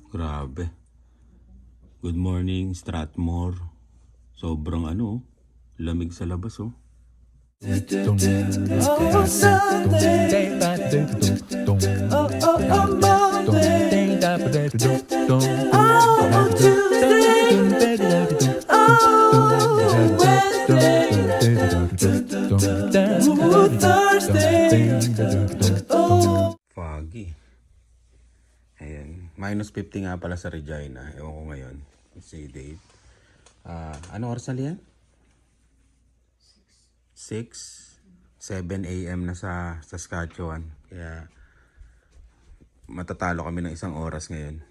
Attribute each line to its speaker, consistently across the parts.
Speaker 1: Grabe. Good morning, Strathmore. Sobrang lamig sa labas oh.
Speaker 2: Oh, Sunday. Oh, Monday. Oh, Tuesday. Oh, Wednesday. Oh, Thursday. Oh.
Speaker 1: Foggy. Ayan. -50 nga pala sa Regina. Ewan ko ngayon. Si Dave. Ano oras na liyan? 6, 7 a.m. na sa Saskatchewan. Kaya matatalo kami ng 1 oras ngayon.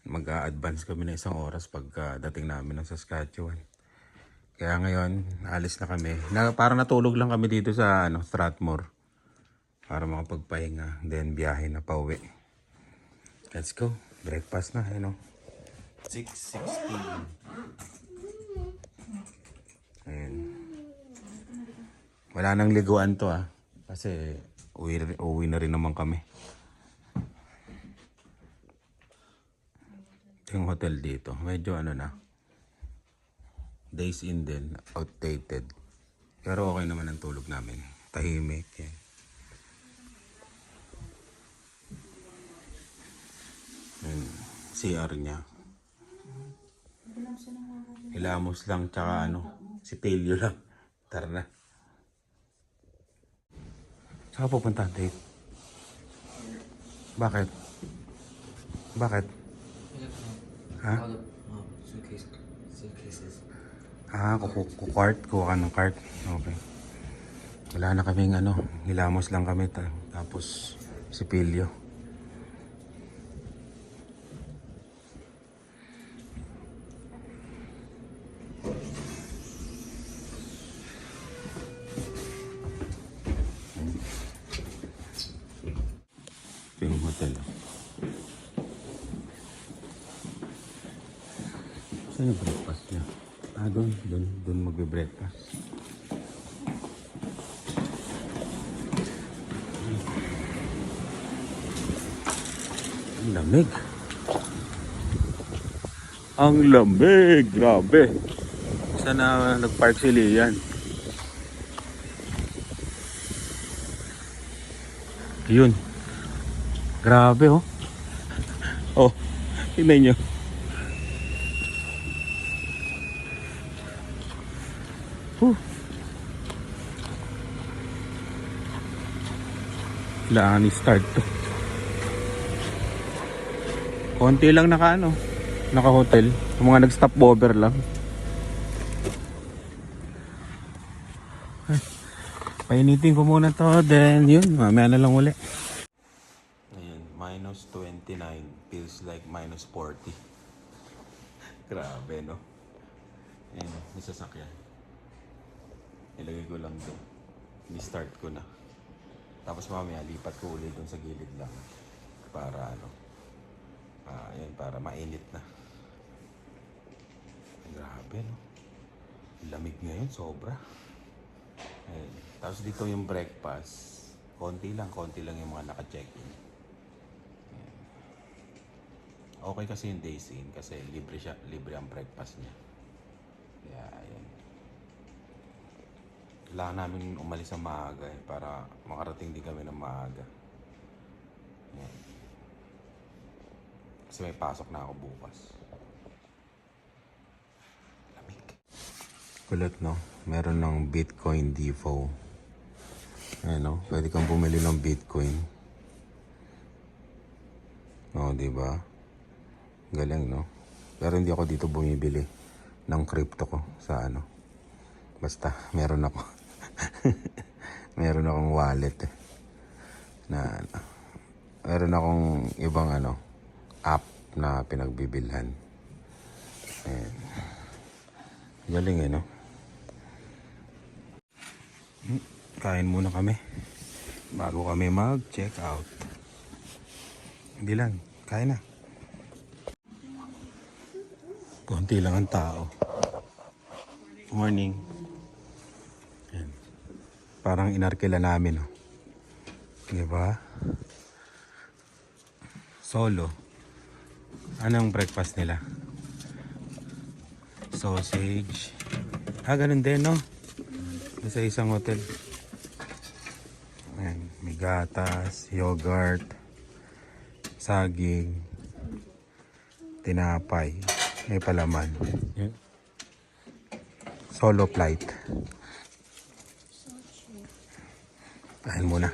Speaker 1: Mag-a-advance kami ng 1 oras pagka dating namin ng Saskatchewan. Kaya ngayon, alis na kami. Parang natulog lang kami dito sa Strathmore. Para makapagpahinga. Then biyahe na pauwi. Let's go. Breakfast na. 6:16. Ayan. Wala nang liguan to kasi uwi na rin naman kami. Ito yung hotel dito. Medyo na. Days in din. Outdated. Pero okay naman ang tulog namin. Tahimik. Yan. CR niya. Hilamos lang tsaka si Pelio lang. Tara na. Saan ka pupunta, Dave? Bakit? Bakit? Ha?
Speaker 2: Suitcases.
Speaker 1: Kukart. Kuha ka ng cart. Okay. Wala na kaming hilamos lang kami. Tapos si Pelio. Ito yung hotel. Saan yung breakfast niya? Doon magbe-breakfast. Ang lamig. Ang lamig. Grabe. Saan na nag-park si Lian? Yun. Grabe oh. Oh, tingnan nyo. Kailangan i-start to. Konti lang naka-hotel. Yung mga nag-stop over lang. Painitin ko muna to, then yun, mamaya na lang uli. Ayan, -29 feels like -40. Grabe, no? Ayan, may sasakyan. Ilagay ko lang doon. Ni-start ko na. Tapos mamaya, lipat ko ulit doon sa gilid lang. Para ayan, para mainit na. Grabe, no? Lamig ngayon, sobra. Ayan. Tapos dito yung breakfast. Konti lang yung mga naka-check-in. Okay kasi yung days in kasi libre ang breakfast niya. Kaya ayan. Kailangan namin umalis sa maaga para makarating din kami ng maaga. Ayan. Kasi may pasok na ako bukas. Lamig. Kulit, no? Meron ng Bitcoin Default. Ayan, no? Pwede kang bumili ng Bitcoin. Diba? Galing, no? Pero hindi ako dito bumibili ng crypto ko sa Basta, meron ako. Meron akong wallet meron akong ibang app na pinagbibilhan. Ayan. Galing no? Kain muna kami bago kami mag-check out. Hindi lang, kain na. Konti lang ang tao. Morning. Ayan. Parang inarkila namin. Diba? Solo. Anong breakfast nila? Sausage. Ganun din, no? Sa isang hotel. Ayan, may gatas, yogurt, saging, tinapay, may palaman. Yan. Solo flight. Kain muna.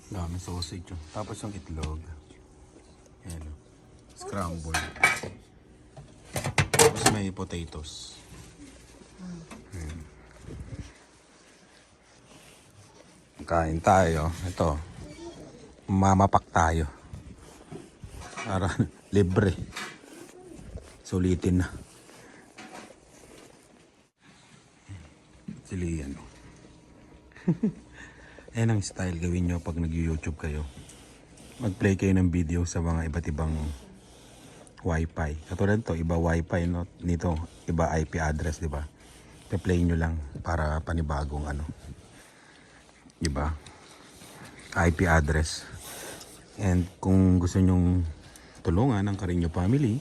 Speaker 1: Daming sausage yun. Tapos yung itlog. Ayan o. Scrambled. Tapos may potatoes. Ayan. Kain tayo. Ito. Mamapak tayo. Para libre. Sulitin na. Sili yan o. Ayan ang style gawin nyo pag nag-YouTube kayo. Mag-play kayo ng video sa mga iba't ibang Wi-Fi. Katulad to, iba Wi-Fi no? Nito, iba IP address, di ba? I-play nyo lang para panibagong ano. Diba? IP address. And kung gusto nyong tulungan ang Carino family,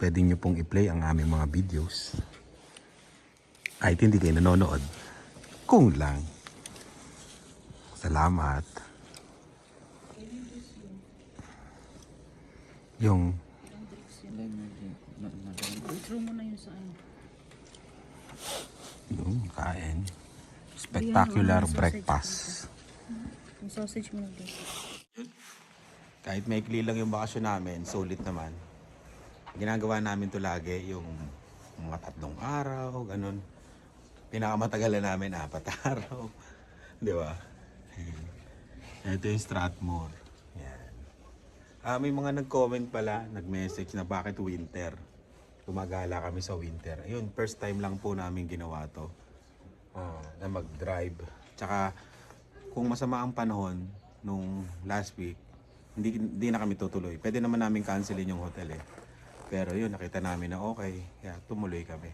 Speaker 1: pwede nyo pong i-play ang aming mga videos. Kahit hindi kayo nanonood. Kung lang. Salamat. Yung
Speaker 3: Intro mo na yun sa ano.
Speaker 1: yung kain. Spectacular breakfast.
Speaker 3: Yung sausage mo na dito.
Speaker 1: Kahit maikli lang yung bakasyon namin, sulit naman. Ginagawa namin to lagi, yung mga 3 araw, ganun. Pinakamatagal na namin 4 araw. Di ba? Ito yung Strathmore. Yan. May mga nag-comment pala, nag-message na bakit winter. Gumagala kami sa winter. Ayun, first time lang po namin ginawa to. Na mag-drive. Tsaka, kung masama ang panahon nung last week, hindi na kami tutuloy. Pwede naman namin cancelin yung hotel eh. Pero yun, nakita namin na okay. Kaya tumuloy kami.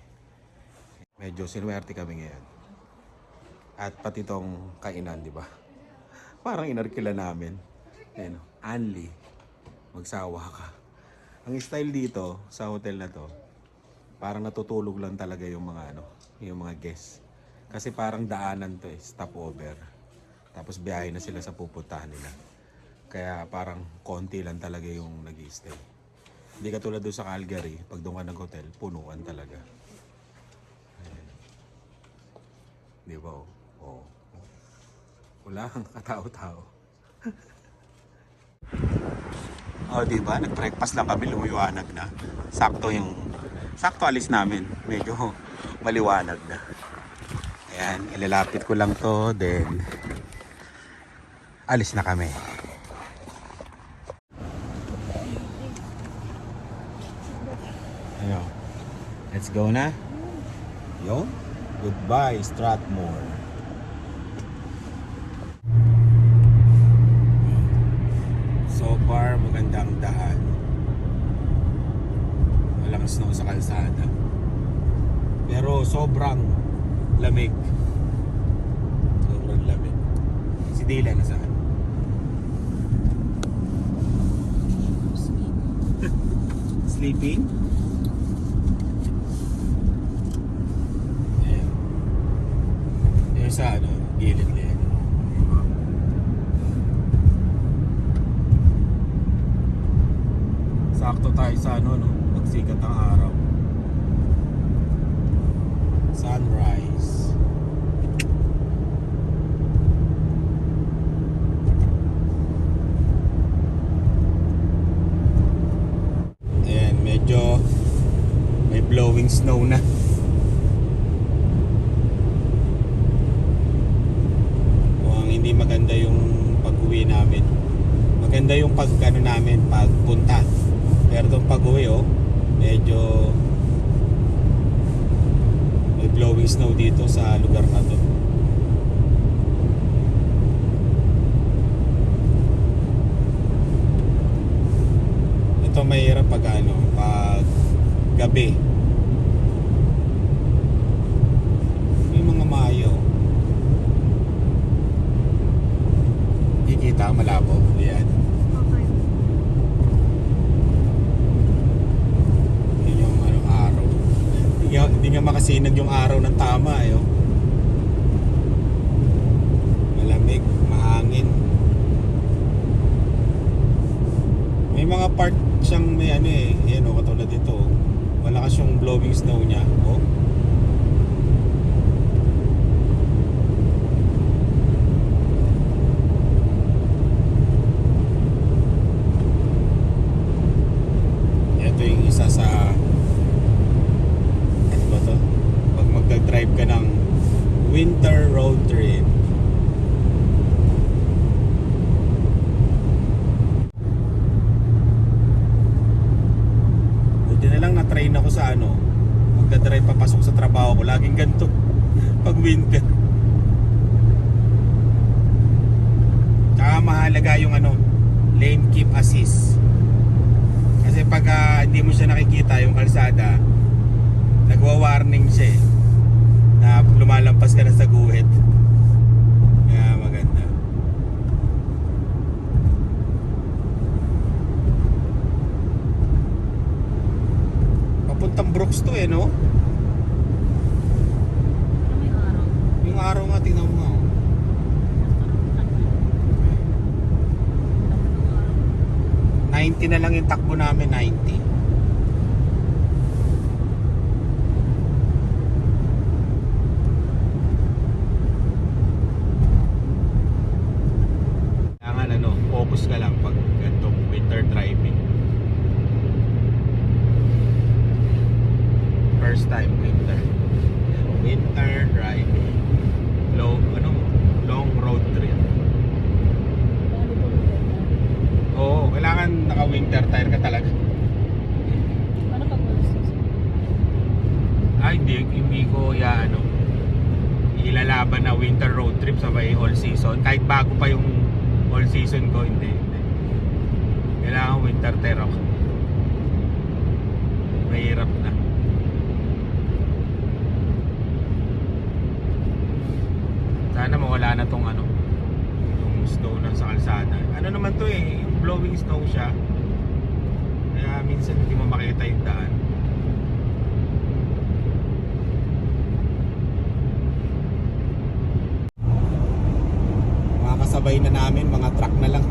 Speaker 1: Medyo sinuwerte kami ngayon. At pati tong kainan, di ba? Parang inarkila namin. Ayan, Anli. Magsawa ka. Ang style dito, sa hotel na to, parang natutulog lang talaga yung mga yung mga guests. Kasi parang daanan to eh, stopover. Tapos biyahe na sila sa pupuntahan nila. Kaya parang konti lang talaga yung nag-i-stay. Hindi katulad doon sa Calgary, pag doon ka nag-hotel, punuan talaga. Ayan. Di ba oh? Oh. Wala kang katao-tao. Di ba? Nag-breakfast lang kami, lumiwanag na. Sakto alis namin. Medyo maliwanag na. Ayan, ilalapit ko lang to, then alis na kami. Ayan. Let's go na. Yo. Goodbye, Strathmore. So far, magandang daan. Walang snow sa kalsada. Pero sobrang lamig. Sobrang lamig. Si Dila na saan? Sleeping? Ayan. Yung sa ano, gilid na yan. Sakto tayo sa ano, no? Pagsikat ng araw. Sunrise. Ayan, medyo may blowing snow na. Mukhang hindi maganda yung pag-uwi namin. Maganda yung pag-ano namin, pagpunta. Pero itong pag-uwi, oh, medyo may blowing snow dito sa lugar na to. Ito mahirap pag ano, pag gabi. May mga mayo. Kikita malabo. Ayan.
Speaker 3: Okay.
Speaker 1: Yun yung ano, araw. Hindi nga makasinag yung araw ng tama eh. Oh. Malamig, mahangin. May mga part siyang may ano eh. Yan o, katulad dito. Oh. Malakas yung blowing snow niya. Oh. Ito yung isa sa ano ba to? Pag magdadrive ka ng winter road trip. Buti na lang na-train ako sa ano, magdadrive papasok sa trabaho ko. Laging ganito pag winter. Tsaka mahalaga yung ano, lane keep assist. Kasi pag hindi mo siya nakikita yung kalsada, nagwa-warning siya eh, na lumalampas ka na sa guhit. Kaya maganda. Papuntang Brooks to eh, no?
Speaker 3: Pero may araw.
Speaker 1: Yung araw nga, tingnan mo nga. Oh. 90 na lang yung takbo namin, 90. Kailangan ano, focus ka lang pag ganitong winter driving. First time winter. Winter driving. Long road trip. Oo, kailangan naka-winter tire ka talaga.
Speaker 3: Ano pag malastos?
Speaker 1: Hindi ko ilalaban na winter road trip sa may all season. Kahit bago pa yung all season ko, hindi. Kailangan winter tire ako. Mahirap na. Sana mawala na tong ano, yung snow na sa kalsada. Ano naman to eh, yung blowing snow siya. Kaya minsan hindi mo makita yung daan. Mga kasabay na namin, mga truck na lang.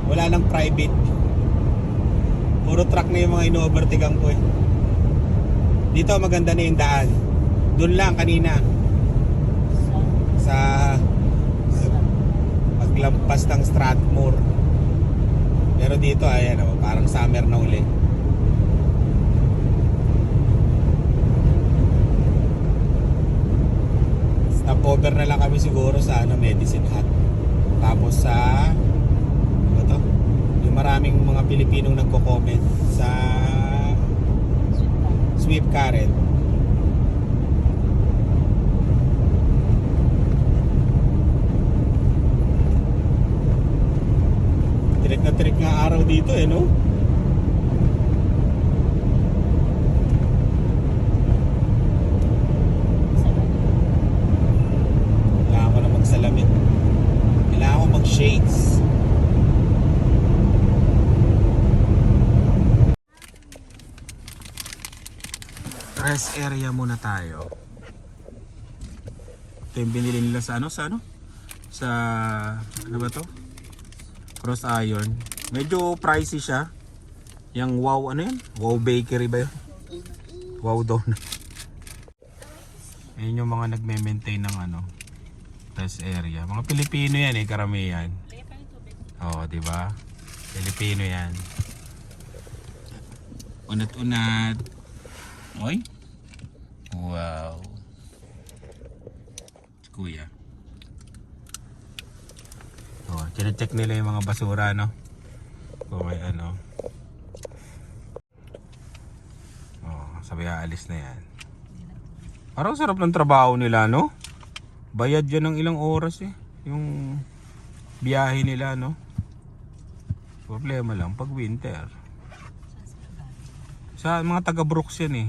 Speaker 1: Wala lang private. Puro truck na yung mga ino-overtakean ko eh. Dito maganda na yung daan. Doon lang kanina. Sa paglampas ng Strathmore. Pero dito ayan oh, parang summer na uli. Stopover na lang kami siguro sa ano, Medicine Hat. Tapos sa ano to? Yung maraming mga Pilipinong nagko-comment sa Swift Current. Tirik na tirik nga araw dito eh, no? Kailangan ko na magsalamin. Kailangan ko shades. Rest area muna tayo. Ito yung binili nila sa ano? Sa ano ba to? Cross Iron. Medyo pricey siya. Yung Wow, ano yun? Wow Bakery ba yun? Wow Donut. Ayun yung mga nagme-maintain ng ano, rest area. Mga Pilipino yan eh, karamihan. Oo, di ba? Pilipino yan. Unat-unat. Oy. Wow. Kuya. Oh, chine-check nila yung mga basura, no? Kung may ano. Oh, sabi aalis na yan. Parang sarap ng trabaho nila, no? Bayad yan ng ilang oras eh. Yung biyahe nila, no? Problema lang pag winter. Sa mga taga Brooks yan eh.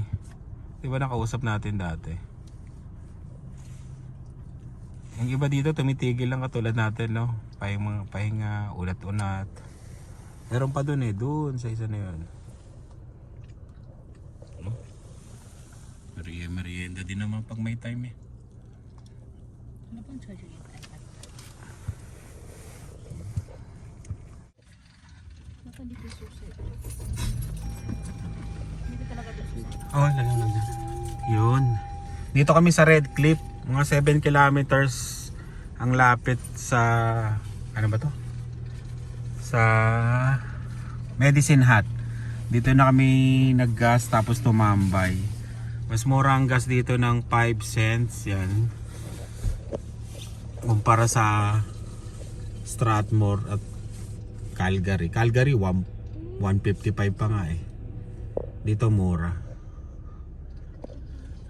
Speaker 1: Diba nakausap natin dati? Yung iba dito tumitigil lang katulad natin, no? Pahinga, ulat-unat. Meron pa dun eh, dun sa isa na yun. Merienda din naman pag may time eh.
Speaker 3: Ano pang charger yung iPad? Baka dito susi. Dito talaga dito susi.
Speaker 1: Oh, lagyan lang dyan. Yun. Dito kami sa Red Cliff. Mga 7 kilometers ang lapit sa... Ano ba to? Sa Medicine Hat. Dito na kami naggas tapos tumambay. Mas mura ang gas dito ng 5 cents. Yan. Kumpara sa Strathmore at Calgary. Calgary 155 pa nga eh. Dito mura.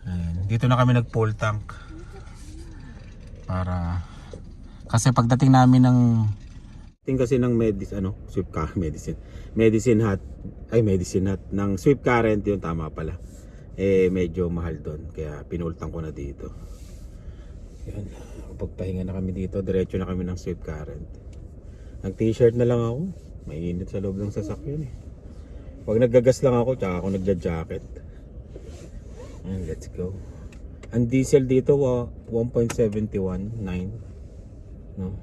Speaker 1: Ayan. Dito na kami nag full tank. Para kasi pagdating namin ng kasi ng Medicine Hat ng Swift Current yun, tama pala. Eh medyo mahal doon kaya pinultang ko na dito. Yan. Pagpahinga na kami dito, diretso na kami ng Swift Current. Nag t-shirt na lang ako. Mainit sa loob ng sasakyan eh. Pag naggagas lang ako, tsaka ako nagja-jacket. And let's go. Ang diesel dito 1.719, no?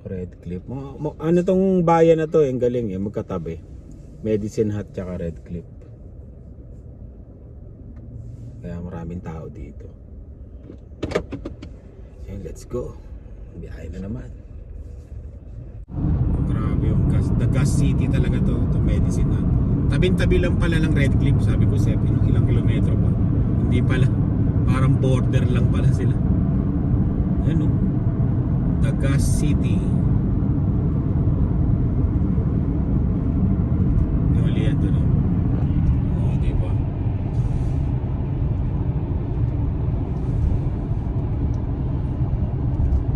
Speaker 1: Red Cliff. Ano tong bayan na to, ang galing eh, magkatabi. Medicine Hat tsaka Red Cliff. Kaya maraming tao dito. And let's go. Biyahe na naman. Grabe yung gas. The gas city talaga to Medicine Hat. Tabing-tabi lang pala ng Red Cliff. Sabi ko, Sep, ilang kilometro pa. Hindi pala. Parang border lang pala sila. Ano? The gas city. Mali yan doon. Oo, diba?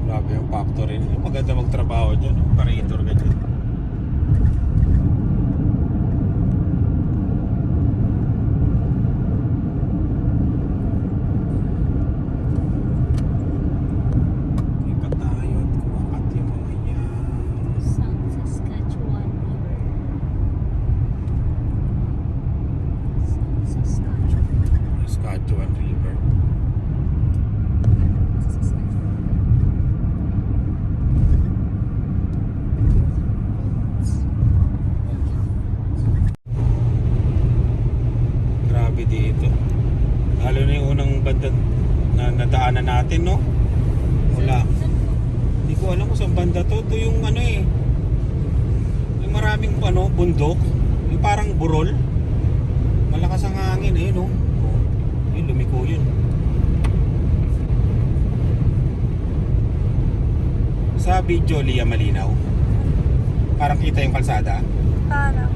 Speaker 1: Grabe yung factory. Maganda magtrabaho dyan. Operator ka dyan. Ikat tayo at kumakat yung mga yan.
Speaker 3: South Saskatchewan River. South Saskatchewan.
Speaker 1: Saskatchewan River. Grabe dito. Lalo na yung unang banda na nadaanan natin, no? Wala. Hindi ko alam kung saan banda to. Ito yung ano eh. Yung maraming ano, bundok. Yung parang burol. Malakas ang hangin eh, no? Yun, lumiko yun. Sa video, Lia, malinaw. Parang kita yung kalsada.
Speaker 3: Parang.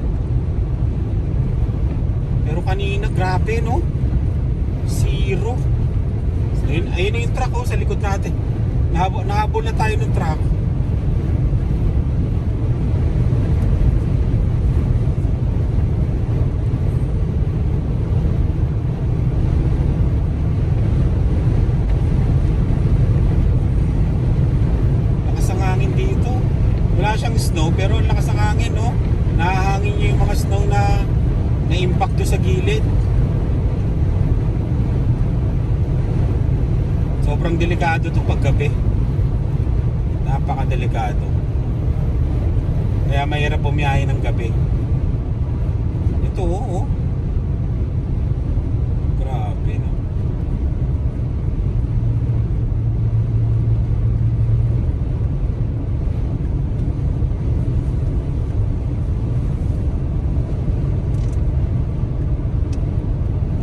Speaker 1: Pero kanina, grabe, no? Zero. Ayun na yung truck, oh, sa likod natin. Nahabol na tayo ng truck. Lakas ang siyang snow pero ang lakas ng hangin, no? Nahahangin niya yung mga snow na na-impact doon sa gilid. Sobrang delikado to paggabi. Napakadelikado. Kaya mahirap bumiyahe ng gabi. Ito, oo. Grabe, no?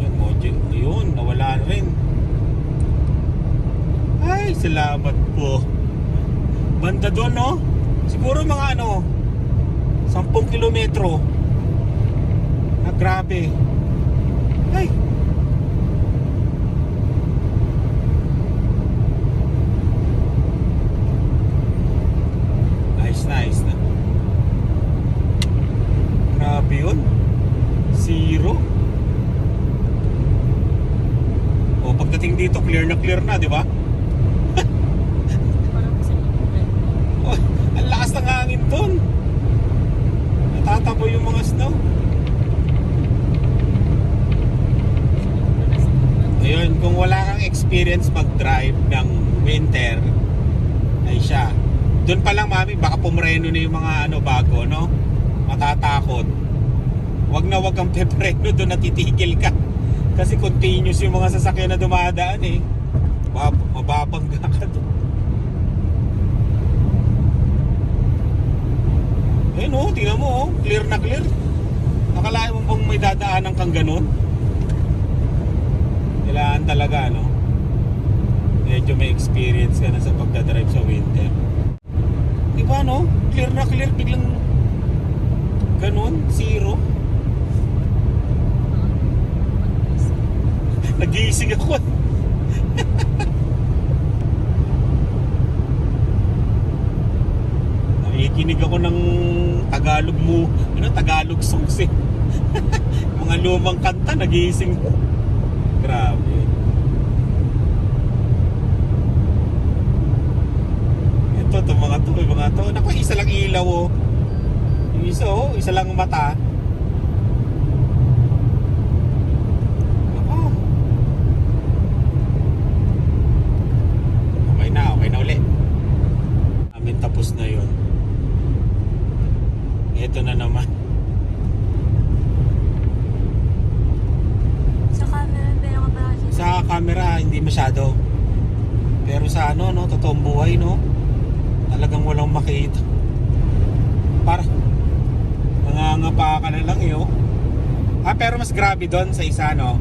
Speaker 1: Yun, Moji. Yun, nawala na rin. Ay, salamat po. Banda doon, no? Siguro mga 10 kilometro. Ah, grabe. Ay. Nice na. Grabe yun. 0. O, pagdating dito, clear na, di ba?
Speaker 3: Parang sa loob.
Speaker 1: Oh, ang lakas ng hangin doon. Natataboy yung mga snow. Ayun, kung wala kang experience mag-drive ng winter, ay siya. Doon pa lang, mami, baka pumreno na yung mga bago, no? Matatakot. Wag na wag kang pepreno doon, natitigil ka. Kasi continuous yung mga sasakyan na dumadaan eh. Mababangga ka doon. Ayun, tingnan mo, clear na clear. Nakalain mo bang may dadaanan kang ganun? Kailangan talaga, no? Medyo may experience ka na sa pagdadrive sa winter. Diba, no? Clear na clear, biglang ganun, 0. Nag-iising ako. Nakikinig ako ng Tagalog mo, Tagalog songs eh. Mga lumang kanta, nag-iising. Grabe. Ito mga to. Naku, isa lang ilaw, oh. Yung isa lang mata. Ako. Okay na ulit. Amin, tapos na yun. Ito na naman.
Speaker 3: Sa camera, pero ka ba kasi?
Speaker 1: Sa camera, hindi masyado. Pero sa totoong buhay, no? Talagang walang makita. Para nangangapa ka na lang, eh, oh. Pero mas grabe doon sa isa, no?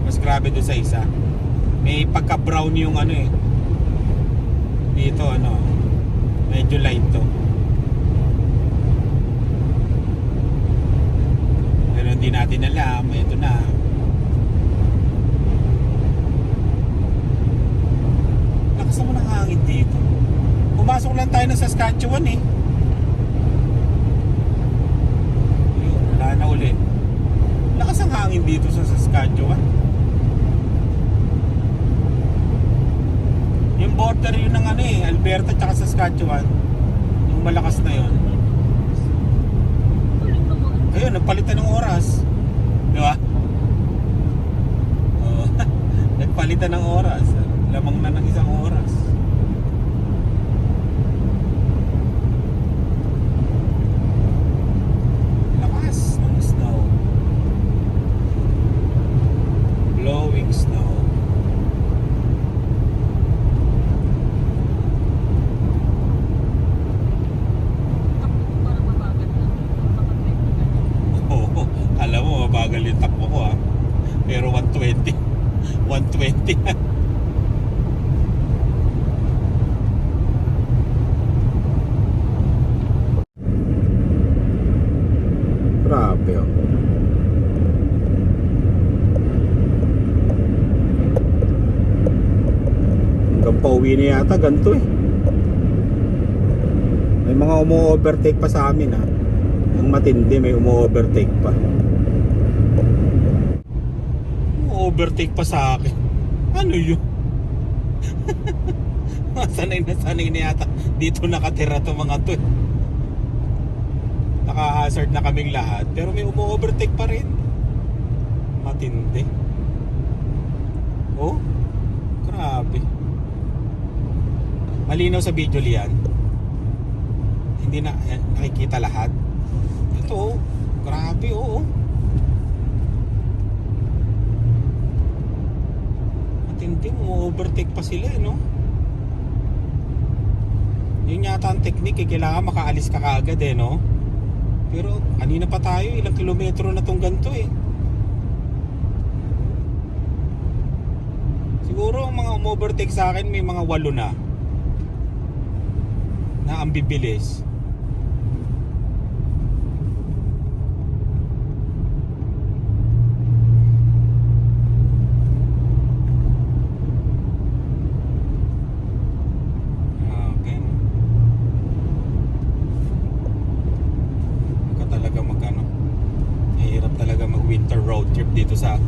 Speaker 1: Mas grabe doon sa isa. May pagka-brown yung eh. Dito, medyo light to. Pero hindi natin alam, ito na. Lakas naman ang hangin dito. Pumasok lang tayo ng Saskatchewan, eh. Yun, wala na ulit. Lakas ang hangin dito sa Saskatchewan. Yung border yun ng Alberta tsaka Saskatchewan. Yung malakas na yun. Ayun, nagpalitan ng oras. Di ba? Oh, nagpalitan ng oras. Lamang na ng isang oras. Lakas ng snow. Blowing snow.
Speaker 3: Parang mabagal na.
Speaker 1: Oo, alam mo, mabagal yung takbo ko, ha. Pero 120. 120. Grabe, oh. Hanggang pauwi na yata, ganito eh. May mga umu-overtake pa sa amin, ha. Ang matindi, may umu-overtake pa. Umu-overtake pa sa akin. Ano yun? sanay na yata. Dito nakatira to mga to. Naka-hazard na kaming lahat, pero may umu-overtake pa rin. Matindi. Oh, grabe. Malinaw sa video liyan. Hindi na nakikita lahat. Ito, oh, grabe, oh. Matindi, umu-overtake pa sila, no? Yun yata ang technique, kailangan makaalis ka kaagad, no? Pero kanina pa tayo, ilang kilometro na tong ganito, Siguro ang mga umovertake sa akin may mga 8 na ang bibilis. Okay. Ka talaga mahirap talaga mag winter road trip dito sa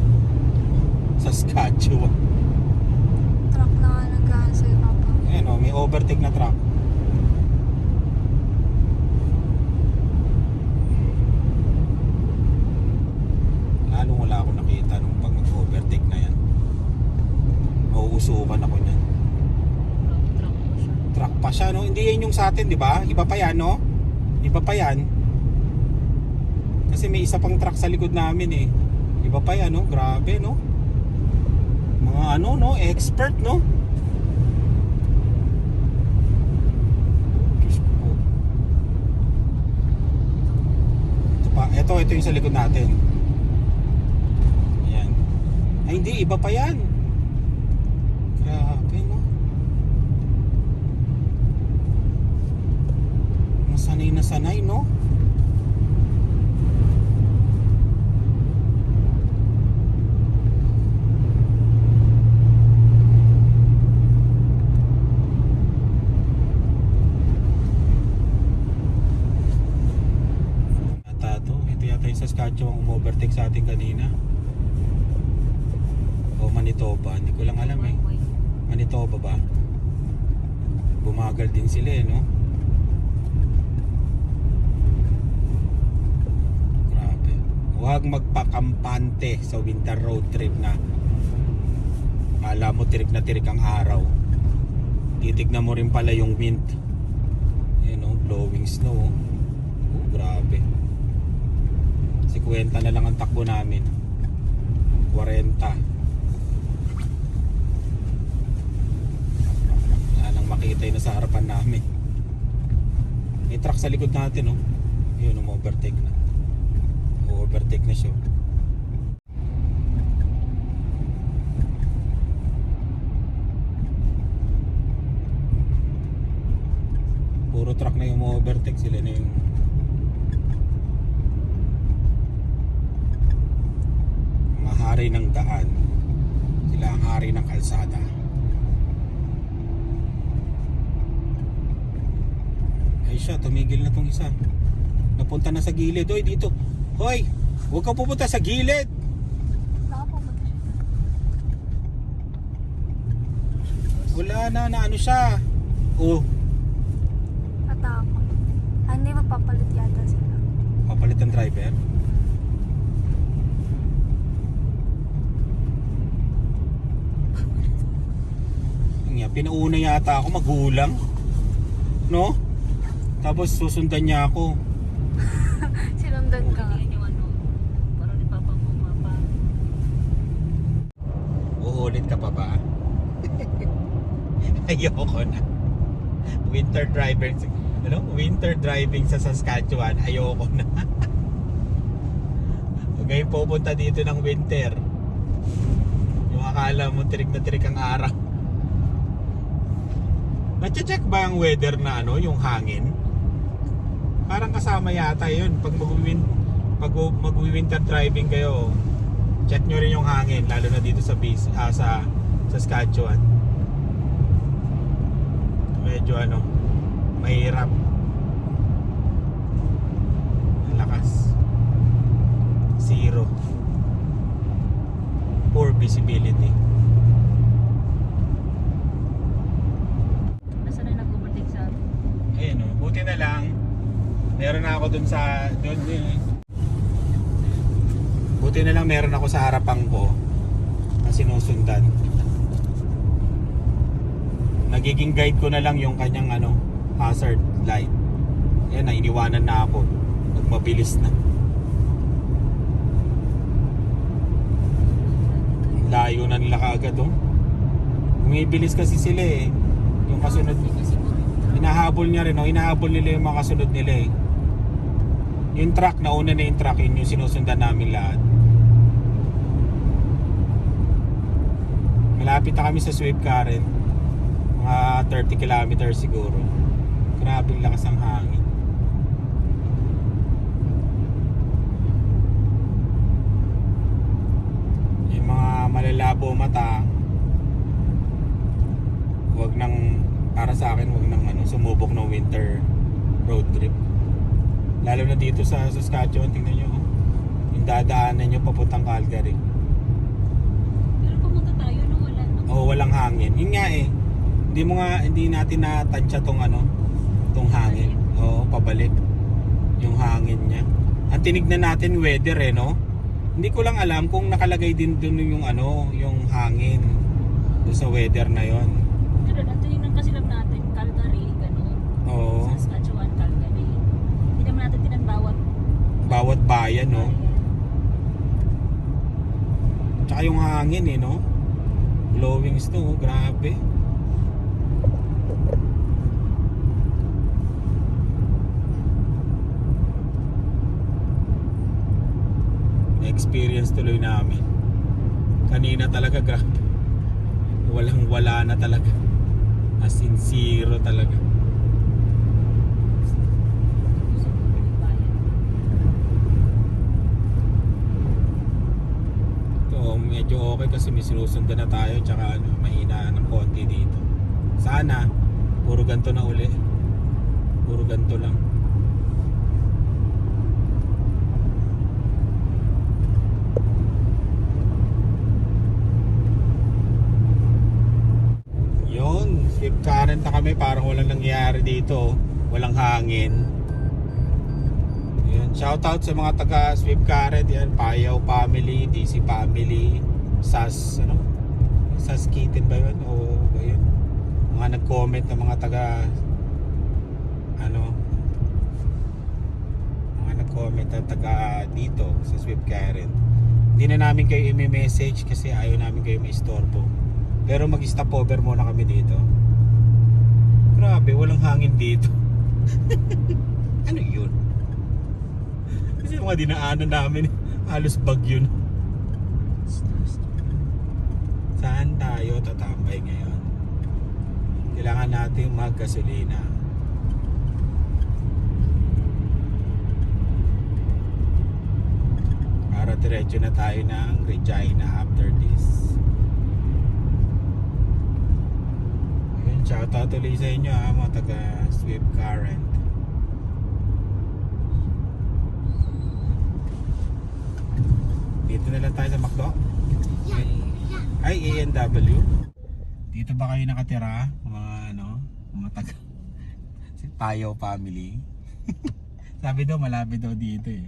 Speaker 1: Saskatchewan.
Speaker 3: Truck na nga nagkahan sa'yo, Papa.
Speaker 1: Ayan o, may overtake na truck. Lalong wala akong nakita nung pag mag-overtake na yan. Mauusukan ako niyan.
Speaker 3: Truck po siya.
Speaker 1: Truck pa siya, no? Hindi yan yung sa atin, di ba? Iba pa yan, no? Iba pa yan. Kasi may isa pang truck sa likod namin, Iba pa yan, no? Grabe, no? Mga ano, no? Expert, no? Diyos ko po. Ito yung sa likod natin. Ayan. Ay, hindi. Iba pa yan. Grabe, no? Sanay na sanay, no? Ito yata yung Saskatchewan umovertake sa atin kanina. O Manitoba, hindi ko lang alam, Manitoba ba? Bumagal din sila, no? Huwag magpakampante sa winter road trip na kala mo tirik na tirik ang araw. Titignan mo rin pala yung wind. Ayan o, blowing snow. Oh, grabe. 50 na lang ang takbo namin. 40. Wala nang makita yun sa harapan namin. May truck sa likod natin, oh. Yun, overtake na. Overtake na siya. Puro truck na yung overtake. Sila na yung mga hari ng daan. Sila ang hari ng kalsada. Ay siya, tumigil na tong isa. Napunta na sa gilid. Oy, dito. Hoy, huwag kang pupunta sa gilid.
Speaker 3: Nakapupunta siya.
Speaker 1: Wala na ano siya. Oh,
Speaker 3: Natakot. Hindi mapapalit yata sila.
Speaker 1: papalit ang driver. Pinauna yata ako, magulang. No? Tapos susundan niya ako.
Speaker 3: Sinundan ka nga.
Speaker 4: Parang ni Papa mo mapa.
Speaker 1: Uulit ka pa ba? Ayoko na. Winter driving, winter driving sa Saskatchewan, ayoko na. Huwag kayong pupunta dito ng winter. Yung akala mo tirik na tirik ang araw. Nache-check ba ang weather na yung hangin? Parang kasama yata yun. Pag mag-winter driving kayo, check nyo rin yung hangin, lalo na dito sa Saskatchewan. Medyo mahirap. Ang lakas. Zero. Poor visibility.
Speaker 4: Nasa na nag-overtake sa atin?
Speaker 1: Ayun, buti na lang Meron na ako dun sa... Dun, buti na lang meron ako sa harapan ko na sinusundan. Nagiging guide ko na lang yung kanyang hazard light. Ayan na, iniwanan na ako. Nagmabilis na. Layo na nila kaagad Bumibilis kasi sila eh. Yung kasunod, hinahabol niya rin hinahabol nila yung mga kasunod nila eh. Yung truck, nauna na yung truck, yun yung sinusundan namin lahat. Malapit na kami sa Swift Current. Mga 30 kilometers siguro. Grabe lakas ang hangin. Yung mga malalabo mata, wag nang, para sa akin, wag nang sumubok ng winter road trip. Lalo na dito sa Saskatchewan, tingnan nyo yung dadaanan nyo papuntang Calgary.
Speaker 4: Pero pumunta tayo nung wala.
Speaker 1: Walang hangin. Yun nga eh. Hindi natin natansya tong hangin. Pabalik. Yung hangin niya. Ang tinignan natin weather no? Hindi ko lang alam kung nakalagay din dun yung yung hangin doon sa weather na yon.
Speaker 4: Pero tinignan kasi lang natin, Calgary, gano'n.
Speaker 1: Oo.
Speaker 4: Saskatchewan, Calgary. Hindi naman natin
Speaker 1: Bawat bayan
Speaker 4: bayan.
Speaker 1: Tsaka yung hangin blowing snow, grabe. Experience tuloy namin. Kanina talaga grabe. Wala na talaga. As in zero talaga. Medyo okay kasi may sinusundan na tayo, tsaka mahina ng konti dito. Sana puro ganto na uli. Puro ganto lang. Yun, Swift Current na kami, parang walang nangyayari dito. Walang hangin. Yun, shoutout sa mga taga Swift Current, yan, Payaw family, DC family, Sas Kitten ba yun? O ba yun? Mga nag-comment na mga taga mga nag-comment na taga dito sa Swift Current. Hindi na namin kayo i-message kasi ayaw namin kayo ma-istorbo. Pero mag-stop over muna kami dito. Grabe, walang hangin dito. Ano yun? Kasi yung mga dinaanan namin, halos bagyo na. Saan tayo tatambay ngayon? Kailangan natin maggasolina. Para diretso na tayo ng Regina after this. Ayun, shoutout ulit sa inyo mga taga Swift Current. Dito na lang tayo sa McDo. Ay, A&W. Dito ba kayo nakatira? Mga taga si Payaw family. Sabi daw malapit daw dito eh.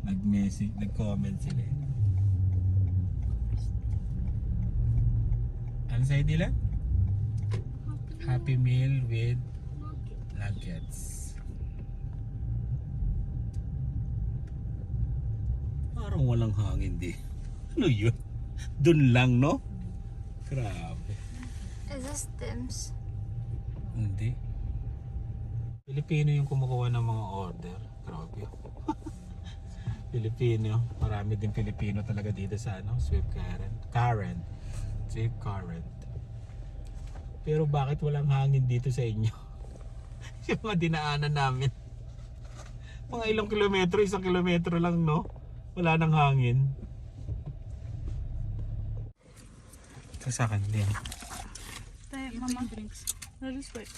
Speaker 1: Nag-message, nag-comment sila. Ano sa'yo nila? Happy meal with nuggets. Parang walang hangin di. Ano yun? Dun lang, no? Grabe.
Speaker 3: Is this Tim's?
Speaker 1: Hindi. Pilipino yung kumukuha ng mga order. Grabe. Pilipino. Marami din Pilipino talaga dito sa Swift Current. Swift Current. Pero bakit walang hangin dito sa inyo? Yung mga dinaanan namin. Mga ilang kilometro, 1 kilometro lang, no? Wala nang hangin. Ito sa akin din.
Speaker 4: Tayo, mama. Drinks. Let's wait.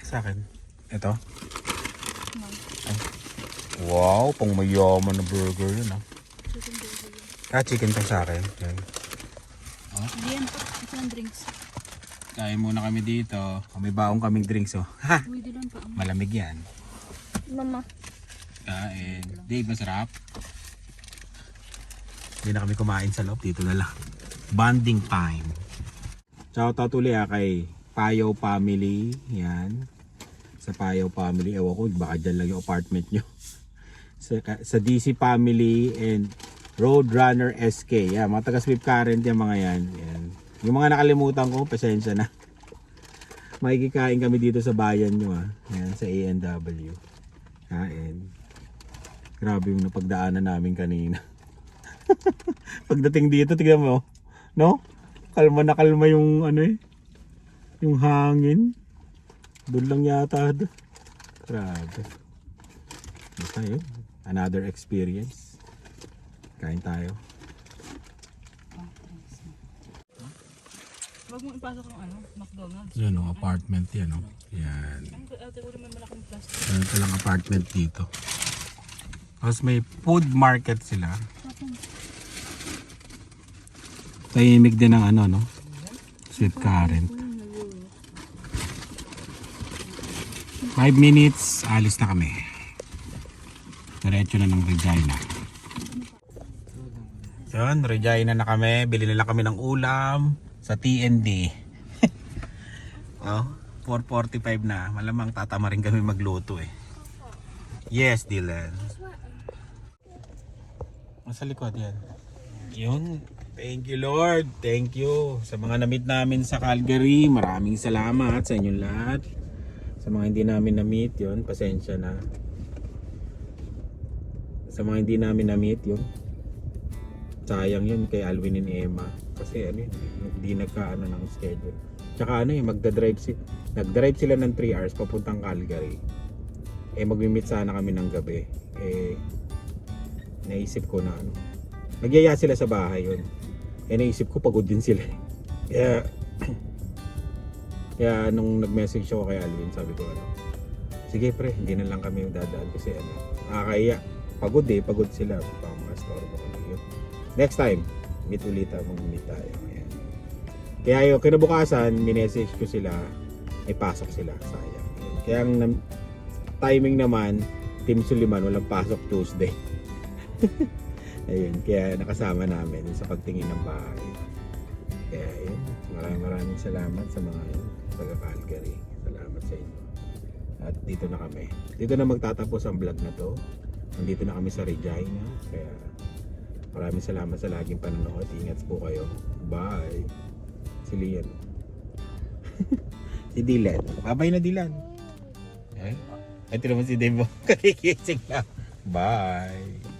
Speaker 1: Sa akin. Ito. Ay. Wow, pang mayaman na burger yun
Speaker 4: Chicken burger.
Speaker 1: chicken to sa akin. Yan.
Speaker 4: Diyan po. Ito ang drinks.
Speaker 1: Kain muna kami dito. May baong kaming drinks Ha!
Speaker 4: Uy, dilan pa.
Speaker 1: Malamig yan.
Speaker 3: Mama.
Speaker 1: Kain. Dave, masarap. Hindi na kami kumain sa loob. Dito na lang. Bonding time. Shout out ulit kay Payo Family. Yan. Sa Payo Family. Ewan ko, baka dyan lang yung apartment nyo. Sa DC Family and Roadrunner SK. Yan, mga taga Swift Current yung mga yan. Yan. Yung mga nakalimutan ko, pasensya na. Makikikain kami dito sa bayan nyo ha. Yan, sa A&W. Kain. Grabe yung napagdaanan namin kanina. Pagdating dito, tignan mo. No? Kalma na kalma yung ano eh. Yung hangin. Doon lang yata. Grabe. Basta yun. Another experience. Kain tayo.
Speaker 4: Huwag mo ipasok yung ano, McDonald's.
Speaker 1: Yan o, apartment yan o. Yan.
Speaker 4: Ate ko may malaking plastic.
Speaker 1: Ganito lang apartment dito. Tapos may food market sila. Tahimik din ang ano no. Sweet Current. 5 minutes, alis na kami. Diretso na ng Regina. Yan, Regina na kami. Bili na lang kami ng ulam sa TND. Oh, 4:45 na. Malamang tatama rin kami magluto eh. Yes, Dylan. Nasa likod yan. Yun. Thank you Lord. Thank you. Sa mga na-meet namin sa Calgary, maraming salamat sa inyong lahat. Sa mga hindi namin na-meet, yun, pasensya na. Sa mga hindi namin na-meet, yun, sayang yun kay Alwin and Emma. Kasi ano, hindi nagkaano ng schedule. Tsaka ano nag-drive sila ng 3 hours papuntang Calgary. Eh mag-meet sana kami ng gabi. Eh naisip ko na ano, nagyaya sila sa bahay yun. Eh naisip ko pagod din sila. Kaya nung nag-message ako kay Alvin, sabi ko ano, sige pre, hindi na lang kami dadaan kasi ano, nakakaya. Pagod sila. Pang-astorbo ko yun. Next time, meet ulit mag-meet tayo. Ayan. Kaya yung kinabukasan, minessage ko sila, ay pasok sila, sayang. Kaya ang timing naman, Team Suliman, walang pasok Tuesday. Ayun, kaya nakasama namin sa pagtingin ng bahay. Kaya yun, maraming salamat sa mga taga Calgary. Salamat sa inyo. At dito na kami. Dito na magtatapos ang vlog na to. Nandito na kami sa Regina. Kaya maraming salamat sa laging panonood. Ingat po kayo. Bye. Si Lian. Si Dylan. Babay na Dylan. Ay, ito naman si Dave. Kakikising lang. Bye.